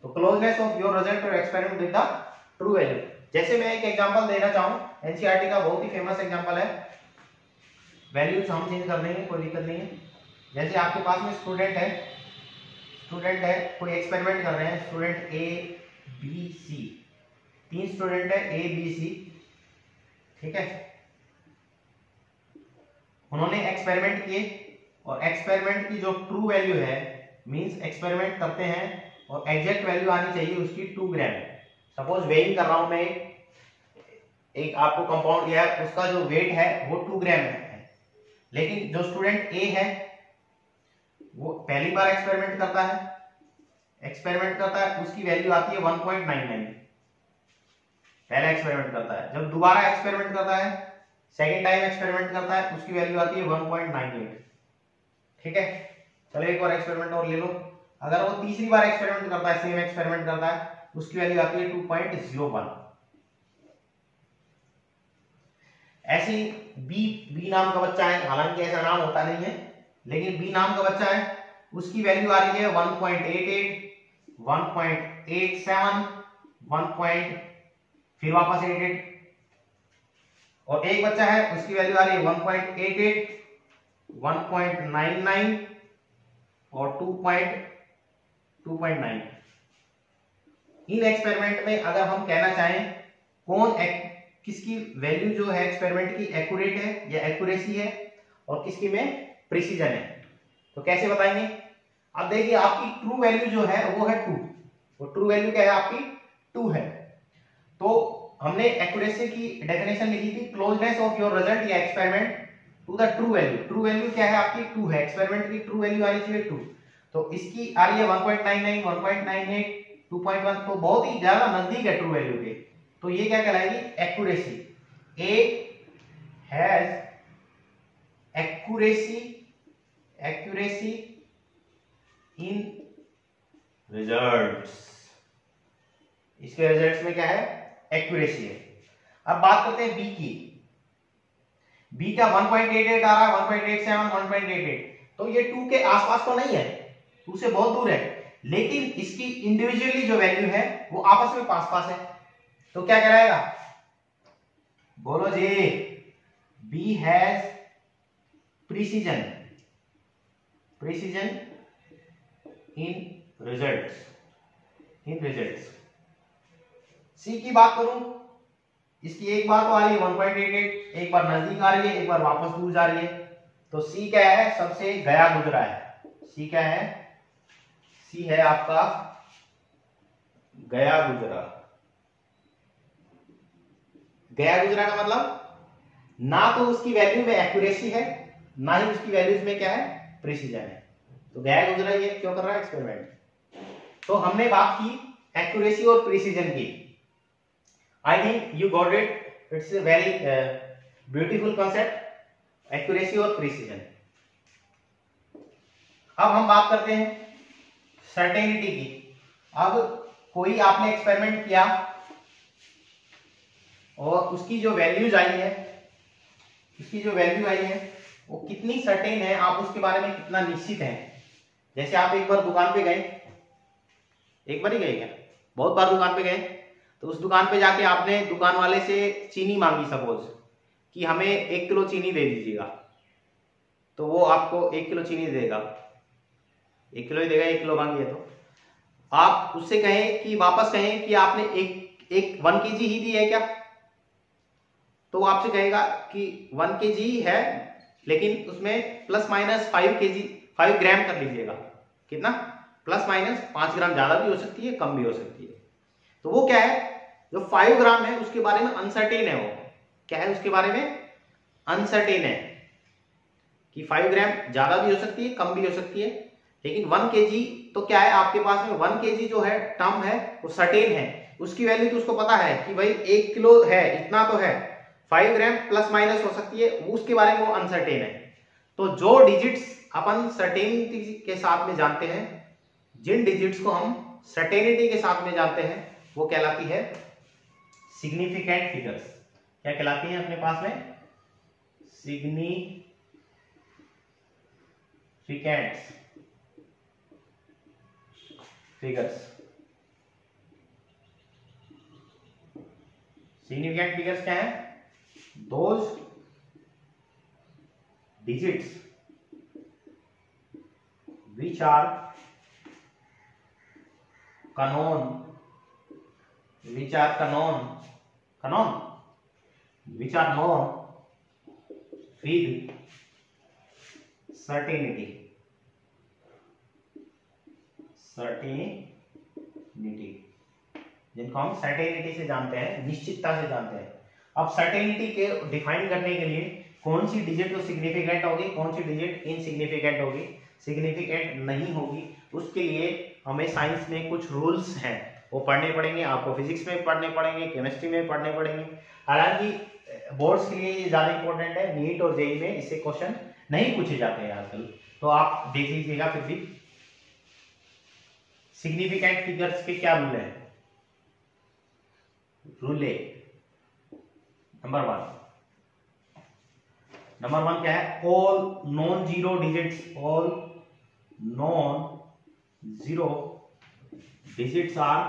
तो क्लोजनेस ऑफ योर रिजल्ट और experiment with the true value. जैसे मैं एक एग्जांपल देना चाहूं, एनसीईआरटी का बहुत ही फेमस एग्जांपल है। वैल्यूज हम चेंज कर देंगे, कोई दिक्कत नहीं है। जैसे आपके पास में स्टूडेंट है, कोई एक्सपेरिमेंट कर रहे हैं, student A B C, 3 student है ए बी सी, ठीक है। उन्होंने एक्सपेरिमेंट किए, और एक्सपेरिमेंट की जो ट्रू वैल्यू है, मींस एक्सपेरिमेंट करते हैं और एग्जैक्ट वैल्यू आनी चाहिए उसकी 2 ग्राम। सपोज वेइंग कर रहा हूं मैं, एक आपको कंपाउंड दिया है, उसका जो वेट है वो 2 ग्राम है। लेकिन जो स्टूडेंट ए है वो पहली बार एक्सपेरिमेंट करता है, उसकी वैल्यू आती है 1.99। पहला एक्सपेरिमेंट करता है। जब दोबारा एक्सपेरिमेंट करता है, सेकेंड टाइम एक्सपेरिमेंट करता है, उसकी वैल्यू आती है 1.98। ठीक है, चलो एक और एक्सपेरिमेंट और ले लो। अगर वो तीसरी बार एक्सपेरिमेंट करता है, सेम एक्सपेरिमेंट करता है, उसकी वैल्यू आती है 2.01। ऐसे ही बी नाम का बच्चा है, हालांकि ऐसा नाम होता नहीं है, लेकिन बी नाम का बच्चा है, उसकी वैल्यू आ रही है 1.88, 1.87, 1. फिर वापस 88। और एक बच्चा है, उसकी वैल्यू आ रही है 1.88, 1.99 और 2.9। इन एक्सपेरिमेंट में अगर हम कहना चाहें किसकी वैल्यू जो है एक्सपेरिमेंट की एक्यूरेट है या एक्यूरेसी है, और किसकी में प्रिसीजन है, तो कैसे बताएंगे? अब देखिए, आपकी ट्रू वैल्यू जो है वो है 2। वो ट्रू वैल्यू क्या है आपकी? 2 है। तो हमने एक्यूरेसी की डेफिनेशन लिखी थी, क्लोजनेस ऑफ योर रिजल्ट या experiment to the true value. True value क्या है आपकी? 2 है। एक्सपेरिमेंट की ट्रू वैल्यू आनी चाहिए 2, तो इसकी आ रही है 1.99, 1.98, 2.1, तो बहुत ही ज्यादा नजदीक है ट्रू वैल्यू के। तो ये क्या कहलाएगी? Accuracy. A has accuracy in results. इसके रिजल्ट्स में क्या है? एक्यूरेसी है। अब बात करते हैं बी की। बी का 1.88 आ रहा है, 1.87, 1.88, तो ये 2 के आसपास तो नहीं है, 2 से बहुत दूर है, लेकिन इसकी इंडिविजुअली जो वैल्यू है वो आपस में पास है। तो क्या कहलाएगा? बोलो जी। B has precision in results. C की बात करूं, इसकी एक बार तो आ रही है 1.88, एक बार नजदीक आ रही है, एक बार वापस दूर जा रही है। तो सी क्या है, सबसे गया गुजरा है। सी क्या है, सी है आपका गया गुजरा। गया गुजरा का मतलब ना तो उसकी वैल्यू में एक्यूरेसी है, ना ही उसकी वैल्यूज में क्या है, प्रिसीजन है। तो गया गुजरा ये क्यों कर रहा है एक्सपेरिमेंट। तो हमने बात की एक्यूरेसी और प्रिसीजन की। I think you got it, it's a very beautiful concept, accuracy और प्रिसीजन। अब हम बात करते हैं सर्टेनिटी की। अब कोई आपने एक्सपेरिमेंट किया और उसकी जो वैल्यूज आई है, उसकी जो वैल्यू आई है वो कितनी सर्टेन है, आप उसके बारे में कितना निश्चित हैं। जैसे आप एक बार दुकान पे गए, एक बार ही गए क्या, बहुत बार दुकान पे गए, तो उस दुकान पे जाके आपने दुकान वाले से चीनी मांगी, सपोज कि हमें 1 किलो चीनी दे दीजिएगा, तो वो आपको 1 किलो चीनी देगा, 1 किलो ही देगा, 1 किलो मांगी है। तो आप उससे कहें कि वापस कहें कि आपने एक 1 kg ही दी है क्या, तो वो आपसे कहेगा कि 1 kg ही है, लेकिन उसमें प्लस माइनस 5 ग्राम कर लीजिएगा। कितना, प्लस माइनस 5 ग्राम, ज्यादा भी हो सकती है, कम भी हो सकती है। तो वो क्या है, जो 5 ग्राम है उसके बारे में अनसर्टेन है। वो क्या है, उसके बारे में अनसर्टेन है कि 5 ग्राम ज्यादा भी हो सकती है, कम भी हो सकती है। लेकिन 1 kg तो क्या है, आपके पास में 1 kg जो है टर्म है वो सर्टेन है, उसकी वैल्यू तो उसको पता है कि भाई 1 किलो है, इतना तो है, 5 ग्राम प्लस माइनस हो सकती है, उसके बारे में वो अनसर्टेन है। तो जो डिजिट्स अपन सर्टेनिटी के साथ में जानते हैं, जिन डिजिट्स को हम सर्टेनिटी के साथ में जानते हैं, वो कहलाती है सिग्निफिकेंट फिगर्स। क्या कहलाती है अपने पास में, सिग्निफिकेंट्स। फिगर्स, सिग्निफिकेंट फिगर्स क्या है, those digits which are canon which are known with certainty जिनको हम सर्टेनिटी से जानते हैं, निश्चितता से जानते हैं। अब सर्टेनिटी के डिफाइन करने के लिए कौन सी डिजिट तो सिग्निफिकेंट होगी, कौन सी डिजिट इनसिग्निफिकेंट होगी, सिग्निफिकेंट नहीं होगी, उसके लिए हमें साइंस में कुछ रूल्स हैं, वो पढ़ने पड़ेंगे। आपको फिजिक्स में पढ़ने पड़ेंगे, केमिस्ट्री में पढ़ने पड़ेंगे। हालांकि बोर्ड्स के लिए ये ज्यादा इंपॉर्टेंट है, नीट और जेईई में इससे क्वेश्चन नहीं पूछे जाते हैं आजकल, तो आप देख लीजिएगा। फिर भी सिग्निफिकेंट फिगर्स के क्या रूल है, रूल ए नंबर वन क्या है, all non zero digits, all non zero digits are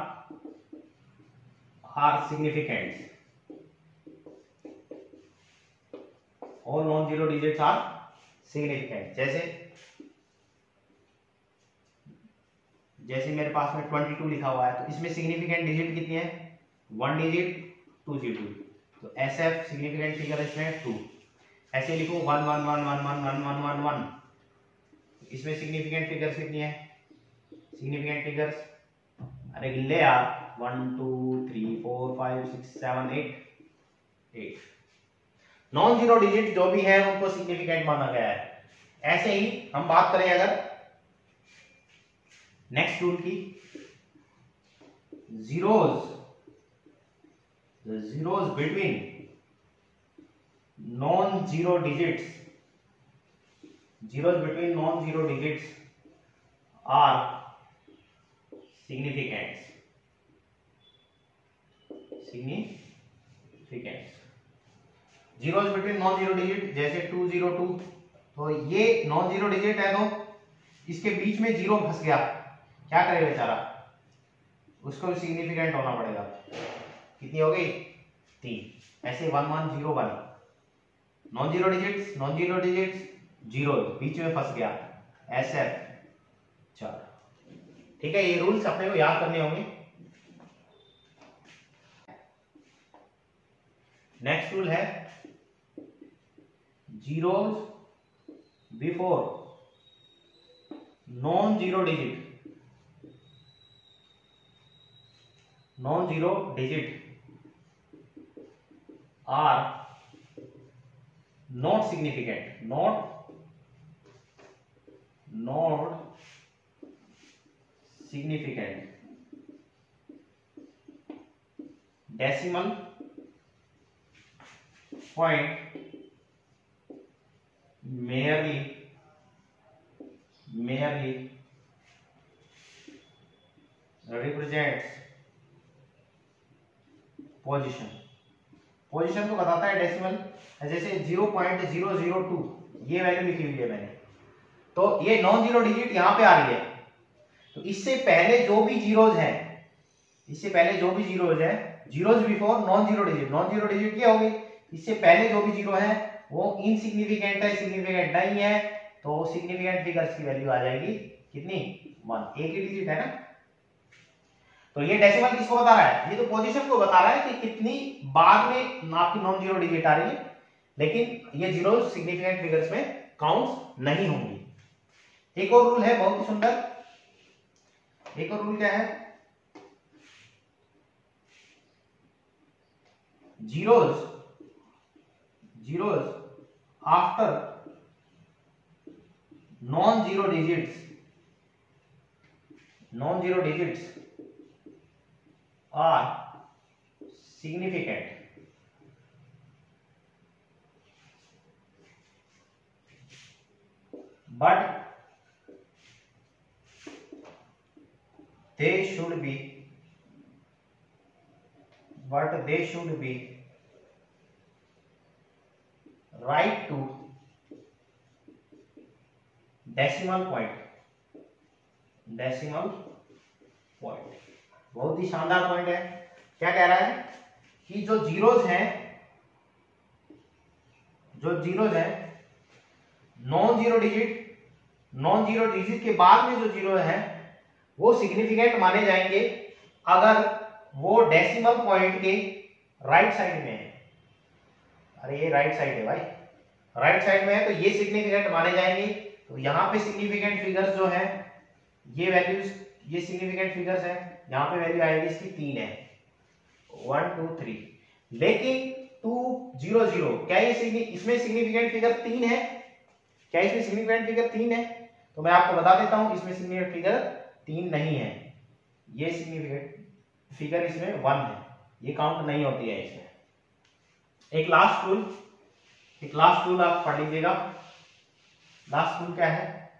significant, all non zero digits are significant. जैसे मेरे पास में 22 लिखा हुआ है, तो इसमें सिग्निफिकेंट डिजिट कितनी है, 1 डिजिट 2 जीरो, तो SF सिग्निफिकेंट फिगर इसमें 2। ऐसे लिखो 1 1 1 1 1 1 1 1 1, इसमें सिग्निफिकेंट फिगर्स कितनी है, सिग्निफिकेंट फिगर्स अरे गिल्ले यार, 1 2 3 4 5 6 7 8 नॉन जीरो डिजिट जो भी है उनको सिग्निफिकेंट माना गया है। ऐसे ही हम बात करें अगर नेक्स्ट रूल की, zeros between non-zero digits, zeros between non-zero digits are significant। zeros between non-zero digit जैसे 202, तो ये नॉन जीरो डिजिट है, तो इसके बीच में जीरो फंस गया, क्या करे बेचारा, उसको भी सिग्निफिकेंट होना पड़ेगा। कितनी हो गई, 3। ऐसे 1 1 0 1, नॉन जीरो डिजिट्स जीरो, बीच में फंस गया, SF 4। ठीक है, ये रूल्स अपने को याद करने होंगे। नेक्स्ट रूल है zeros before non zero digit are not significant, not significant, decimal point merely represents position को बताता है डेसिमल। जैसे 0.002 ये वैल्यू लिखी हुई है मैंने, तो ये नॉन जीरो डिजिट यहां पे आ रही है, तो इससे पहले जो भी जीरोज है, zeros before non zero digit क्या होगी, इससे पहले जो भी जीरो है वो इनसिग्निफिकेंट है, सिग्निफिकेंट नहीं है, तो सिग्निफिकेंट फिगर्स की वैल्यू आ जाएगी कितनी, 1, एक ही डिजिट है ना। तो ये डेसिमल किसको बता रहा है, ये तो पोजीशन को बता रहा है कि कितनी बाद में आपकी नॉन जीरो डिजिट आ रही है, लेकिन ये जीरो सिग्निफिकेंट फिगर्स में काउंट नहीं होंगी। एक और रूल है बहुत ही सुंदर, एक और रूल क्या है, zeros after non zero digits are significant, but they should be right to decimal point। बहुत ही शानदार पॉइंट है। क्या कह रहा है कि जो जीरोज हैं नॉन जीरो डिजिट के बाद में जो जीरो है वो सिग्निफिकेंट माने जाएंगे अगर वो डेसिमल पॉइंट के राइट साइड में है। अरे ये राइट साइड है भाई, राइट साइड में है तो ये सिग्निफिकेंट माने जाएंगे। तो यहाँ पे सिग्निफिकेंट फिगर्स जो है ये वैल्यूज, ये सिग्निफिकेंट फिगर्स है, यहाँ पे वैल्यू आएगी इसकी 3 है, 1 2 3। लेकिन 200 क्या ये इसमें सिग्निफिकेंट फिगर 3 है, क्या इसमें सिग्निफिकेंट फिगर 3 है? तो मैं आपको बता देता हूं इसमें सिग्निफिकेंट फिगर 3 नहीं है, ये सिग्निफिकेंट फिगर इसमें 1 है, ये काउंट नहीं होती है इसमें। एक लास्ट रूल आप पढ़ लीजिएगा। लास्ट रूल क्या है,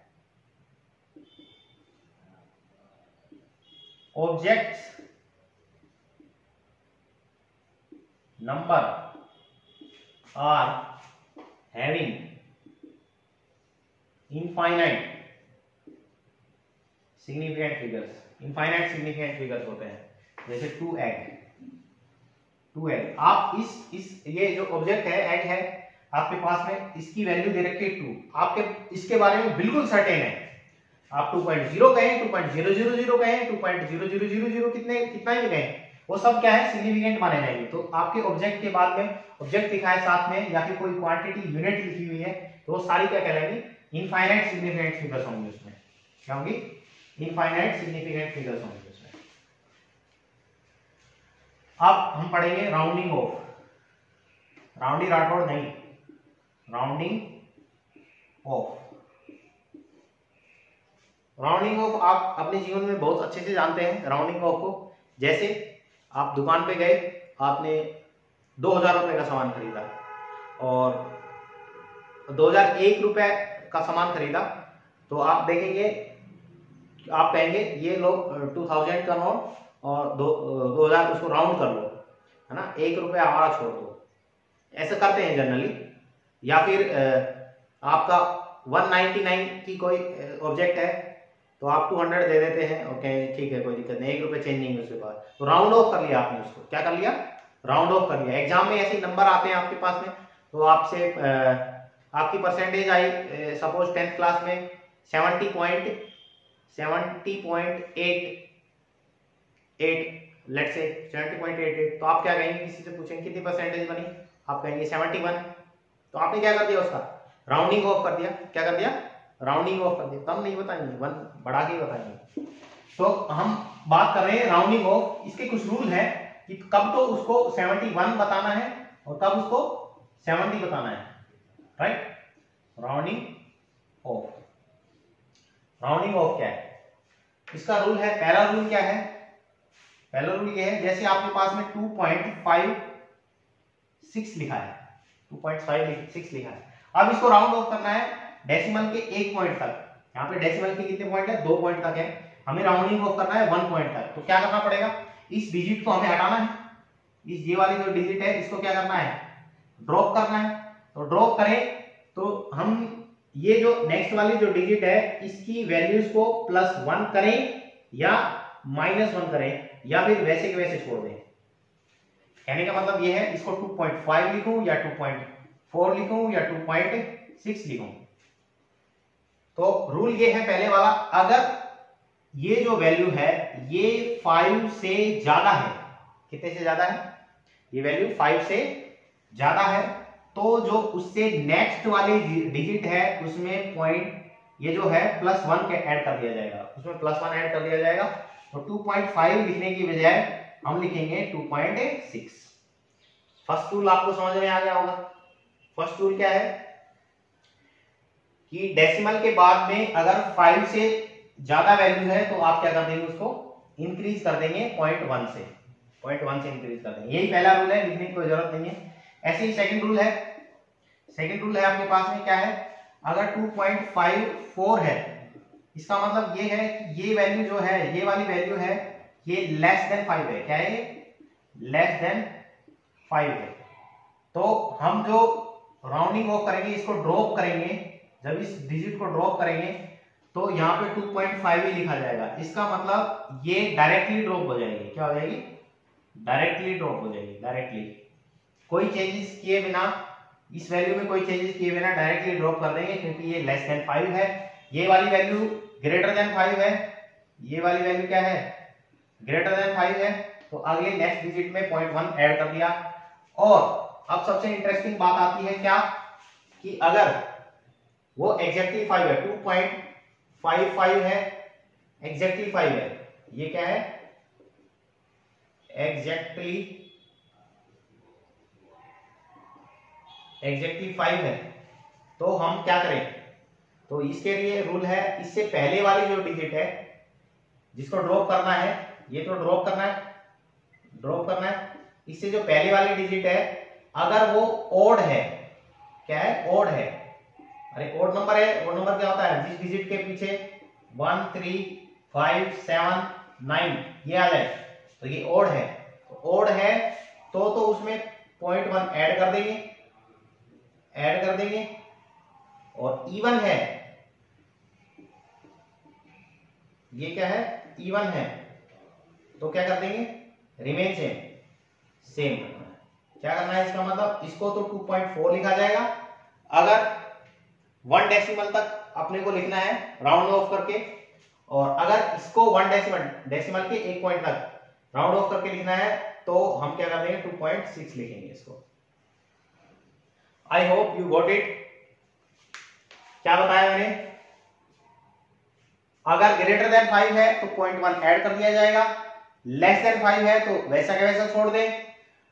objects number are having infinite significant figures होते हैं, जैसे 2 एग। आप इस ये जो ऑब्जेक्ट है एग है आपके पास में, इसकी वैल्यू दे रखी है 2, आपके इसके बारे में बिल्कुल सर्टेन है, आप 2.0 कहें, 2.000 कहें, 2.0000 कितना ही कहें, वो सब क्या है सिग्निफिकेंट माने जाएंगे। तो आपके ऑब्जेक्ट के बाद में ऑब्जेक्ट लिखा है साथ में या फिर कोई क्वांटिटी यूनिट लिखी हुई है, तो वो सारी क्या कहलाएंगी, इनफाइनाइट सिग्निफिकेंट फिगर्स होंगी उसमें। क्या होंगी, इनफाइनाइट सिग्निफिकेंट फिगर्स होंगे उसमें। अब हम पढ़ेंगे राउंडिंग ऑफ, राउंडी राठौड़ नहीं, राउंडिंग ऑफ। राउंडिंग ऑफ आप अपने जीवन में बहुत अच्छे से जानते हैं राउंडिंग ऑफ को। जैसे आप दुकान पे गए, आपने 2000 रुपए का सामान खरीदा और 2001 रुपए का सामान खरीदा, तो आप देखेंगे, आप कहेंगे ये लोग 2000 का नोट और 2000 उसको राउंड कर लो, है ना, 1 रुपया हमारा छोड़ दो, ऐसा करते हैं जनरली। या फिर आपका 199 की कोई ऑब्जेक्ट है तो आप 200 दे देते हैं, ओके ठीक है कोई दिक्कत नहीं, 1 रुपये चेंज नहीं है उसके बाद, तो राउंड ऑफ कर लिया आपने उसको। क्या कर लिया, राउंड ऑफ कर लिया। एग्जाम में ऐसे नंबर आते हैं आपके पास में, तो आपसे आपकी percentage I suppose 10th class में 70.88 लेट्स से 70.88, तो आप क्या कहेंगे, किसी से पूछेंगे कितनी परसेंटेज बनी, आप कहेंगे 71, तो आपने क्या कर दिया, उसका राउंडिंग ऑफ कर दिया। क्या कर दिया, राउंडिंग ऑफ कर दिया। कम नहीं बताएंगे, 1 बढ़ा के बताएंगे। तो हम बात कर रहे हैं राउंडिंग ऑफ। इसके कुछ रूल है कि कब तो उसको 71 बताना है और कब उसको 70 बताना है, right. Rounding off, rounding off क्या है, इसका रूल है, पहला रूल क्या है, पहला रूल ये है, जैसे आपके पास में 2.56 लिखा है, 2.56 लिखा है, अब इसको राउंड ऑफ करना है डेसिमल के 1 पॉइंट तक। यहाँ पे डेसिमल के कितने पॉइंट है, 2 पॉइंट तक है, हमें राउंडिंग ऑफ करना है 1 पॉइंट तक। तो क्या करना पड़ेगा, इस डिजिट को हमें हटाना है, इस ये वाली जो डिजिट है इसको क्या करना है, ड्रॉप करना है। तो ड्रॉप करें तो हम ये जो नेक्स्ट वाली जो डिजिट है इसकी वैल्यूज को +1 करें या -1 करें या फिर वैसे के वैसे छोड़ दें। कहने का मतलब ये है, इसको 2.5 लिखूं या 2.4 लिखूं या 2.6 लिखूं। तो रूल ये है पहले वाला, अगर ये जो वैल्यू है ये 5 से ज्यादा है, कितने से ज्यादा है, ये वैल्यू 5 से ज्यादा है, तो जो उससे नेक्स्ट वाली डिजिट है उसमें पॉइंट ये जो है +1 के ऐड कर दिया जाएगा, उसमें +1 ऐड कर दिया जाएगा। तो 2.5 लिखने की बजाय हम लिखेंगे 2.6। फर्स्ट रूल आपको समझ में आ गया होगा। फर्स्ट रूल क्या है कि डेसिमल के बाद में अगर 5 से ज्यादा वैल्यू है तो आप क्या कर देंगे, उसको इंक्रीज कर देंगे 0.1 से, 0.1 से इंक्रीज कर देंगे। यही पहला रूल है, लिखने की कोई जरूरत नहीं है। ऐसे ही सेकंड रूल है, सेकंड रूल है आपके पास में क्या है, अगर 2.54 है, इसका मतलब ये है कि ये वैल्यू जो है, ये वाली वैल्यू है, ये <5 है। क्या है ये, <5 है। तो हम जो राउंडिंग ऑफ करेंगे, इसको ड्रॉप करेंगे, जब इस डिजिट को ड्रॉप करेंगे तो यहाँ पे 2.5 ही लिखा जाएगा। इसका मतलब ये डायरेक्टली ड्रॉप हो जाएगी। क्या हो जाएगी, डायरेक्टली ड्रॉप हो जाएगी, डायरेक्टली, कोई चेंजेस किए बिना, इस वैल्यू में कोई चेंजेस किए बिना डायरेक्टली ड्रॉप कर देंगे, क्योंकि ये <5 है, ये वाली वैल्यू <5 है, ये वाली वैल्यू क्या है, <5 है। तो आगे नेक्स्ट डिजिट में 0.1 ऐड कर दिया। और अब सबसे इंटरेस्टिंग बात आती है क्या, कि अगर वो एग्जैक्टली 5 है, 2.55 है, एग्जैक्टली 5 है, ये क्या है, एग्जैक्टली 5 है, तो हम क्या करें, तो इसके लिए रूल है, इससे पहले वाली जो डिजिट है जिसको ड्रॉप करना है, ये तो ड्रॉप करना है, ड्रॉप करना है, इससे जो पहले वाली डिजिट है अगर वो ओड है, क्या है, ओड है, अरे ओड नंबर है, ओड नंबर क्या होता है, जिस डिजिट के पीछे 1 3 5 7 9 ये आ जाए तो ये ओड है। तो ओड है तो उसमें 0.1 ऐड कर देंगे, ऐड कर देंगे। और इवन है, ये क्या है, इवन है, तो क्या कर देंगे, रिमेन सेम, सेम करना है। क्या करना है, इसका मतलब इसको तो 2.4 लिखा जाएगा, अगर 1 डेसिमल तक अपने को लिखना है राउंड ऑफ करके, और अगर इसको 1 डेसिमल के 1 पॉइंट तक राउंड ऑफ करके लिखना है तो हम क्या कर देंगे, 2.6 लिखेंगे इसको। आई होप यू गॉट इट। क्या बताया मैंने, अगर <5 है तो 0.1 ऐड कर दिया जाएगा, <5 है तो वैसा का वैसा छोड़ दें।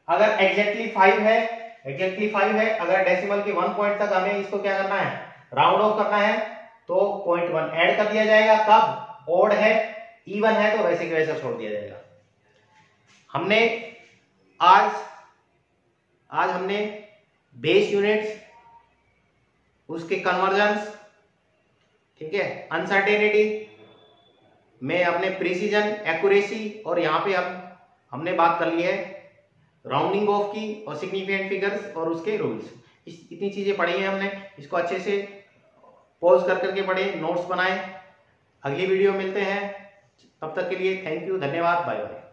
अगर एग्जैक्टली 5 है, एग्जैक्टली 5 है, अगर डेसिमल के 1 पॉइंट तक हमें इसको क्या करना है, राउंड ऑफ करना है, तो 0.1 ऐड कर दिया जाएगा। कब, ओड है, इवन है तो वैसे के वैसा छोड़ दिया जाएगा। हमने आज हमने बेस यूनिट्स, उसके कन्वर्जन्स, ठीक है, अनसर्टेनिटी में अपने प्रिसीजन, एक्यूरेसी, और यहाँ पे हमने बात कर ली है राउंडिंग ऑफ की और सिग्निफिकेंट फिगर्स और उसके रूल्स। इतनी चीजें पढ़ी हैं हमने, इसको अच्छे से पॉज कर करके पढ़े, नोट्स बनाएं। अगली वीडियो मिलते हैं, तब तक के लिए थैंक यू, धन्यवाद, बाय बाय।